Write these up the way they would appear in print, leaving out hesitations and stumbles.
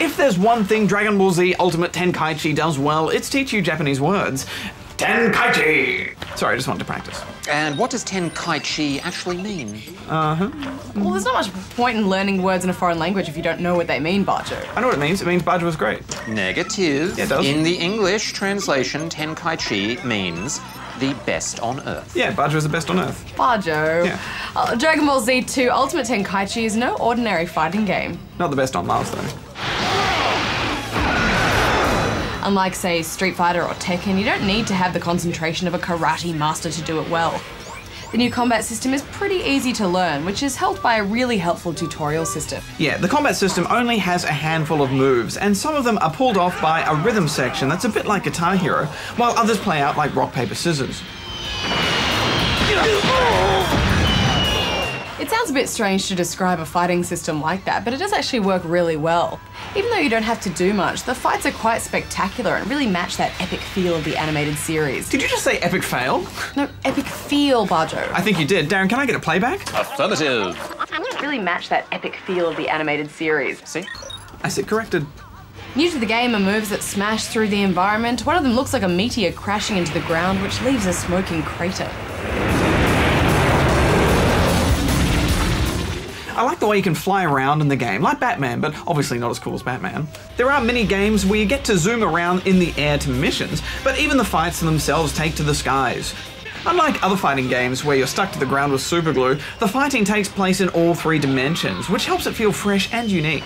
If there's one thing Dragon Ball Z Ultimate Tenkaichi does well, it's teach you Japanese words. Tenkaichi! Sorry, I just wanted to practice. And what does Tenkaichi actually mean? Well, there's not much point in learning words in a foreign language if you don't know what they mean, Bajo. I know what it means. It means Bajo was great. Negative. Yeah, it does. In the English translation, Tenkaichi means the best on Earth. Yeah, Bajo is the best on Earth. Bajo. Yeah. Dragon Ball Z 2 Ultimate Tenkaichi is no ordinary fighting game. Not the best on Mars, though. Unlike, say, Street Fighter or Tekken, you don't need to have the concentration of a karate master to do it well. The new combat system is pretty easy to learn, which is helped by a really helpful tutorial system. Yeah, the combat system only has a handful of moves, and some of them are pulled off by a rhythm section that's a bit like Guitar Hero, while others play out like rock, paper, scissors. It sounds a bit strange to describe a fighting system like that, but it does actually work really well. Even though you don't have to do much, the fights are quite spectacular and really match that epic feel of the animated series. Did you just say epic fail? No, epic feel, Bajo. I think you did. Darren, can I get a playback? Affirmative. Really match that epic feel of the animated series. See? I said corrected. New to the game are moves that smash through the environment. One of them looks like a meteor crashing into the ground, which leaves a smoking crater. I like the way you can fly around in the game, like Batman, but obviously not as cool as Batman. There are mini games where you get to zoom around in the air to missions, but even the fights themselves take to the skies. Unlike other fighting games where you're stuck to the ground with superglue, the fighting takes place in all 3 dimensions, which helps it feel fresh and unique.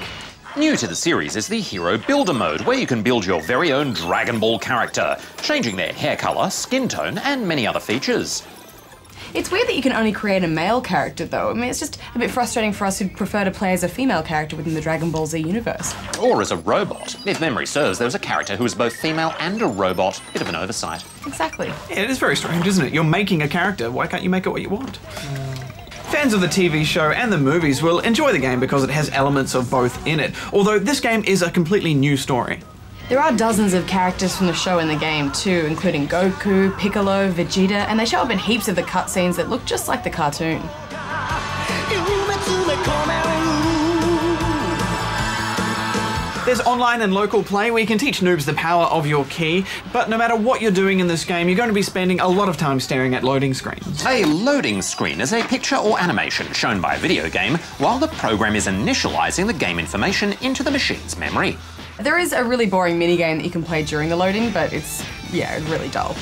New to the series is the Hero Builder mode, where you can build your very own Dragon Ball character, changing their hair colour, skin tone, and many other features. It's weird that you can only create a male character, though. I mean, it's just a bit frustrating for us who'd prefer to play as a female character within the Dragon Ball Z universe. Or as a robot. If memory serves, there was a character who was both female and a robot. Bit of an oversight. Exactly. Yeah, it is very strange, isn't it? You're making a character, why can't you make it what you want? Fans of the TV show and the movies will enjoy the game because it has elements of both in it, although this game is a completely new story. There are dozens of characters from the show in the game too, including Goku, Piccolo, Vegeta, and they show up in heaps of the cutscenes that look just like the cartoon. There's online and local play where you can teach noobs the power of your ki, but no matter what you're doing in this game, you're going to be spending a lot of time staring at loading screens. A loading screen is a picture or animation shown by a video game while the program is initializing the game information into the machine's memory. There is a really boring minigame that you can play during the loading, but it's really dull.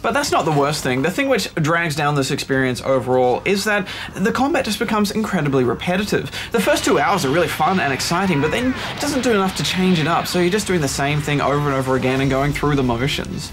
But that's not the worst thing. The thing which drags down this experience overall is that the combat just becomes incredibly repetitive. The first 2 hours are really fun and exciting, but then it doesn't do enough to change it up, so you're just doing the same thing over and over again and going through the motions.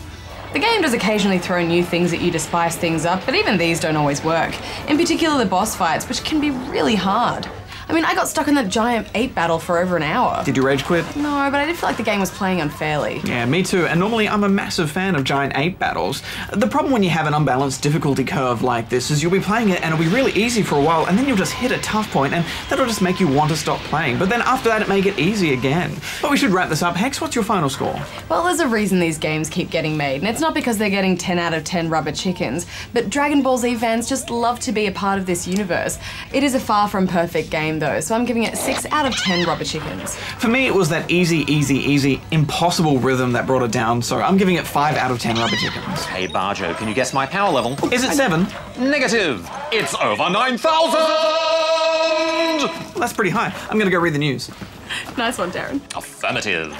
The game does occasionally throw new things at you to spice things up, but even these don't always work. In particular the boss fights, which can be really hard. I mean, I got stuck in that giant ape battle for over an hour. Did you rage quit? No, but I did feel like the game was playing unfairly. Yeah, me too, and normally I'm a massive fan of giant ape battles. The problem when you have an unbalanced difficulty curve like this is you'll be playing it and it'll be really easy for a while, and then you'll just hit a tough point and that'll just make you want to stop playing, but then after that it may get easy again. But we should wrap this up. Hex, what's your final score? Well, there's a reason these games keep getting made, and it's not because they're getting 10 out of 10 rubber chickens, but Dragon Ball Z fans just love to be a part of this universe. It is a far from perfect game though, so I'm giving it 6 out of 10 rubber chickens. For me, it was that easy, impossible rhythm that brought it down, so I'm giving it 5 out of 10 rubber chickens. Hey Bajo, can you guess my power level? Is it 7? Negative! It's over 9,000! Well, that's pretty high. I'm gonna go read the news. Nice one, Darren. Affirmative.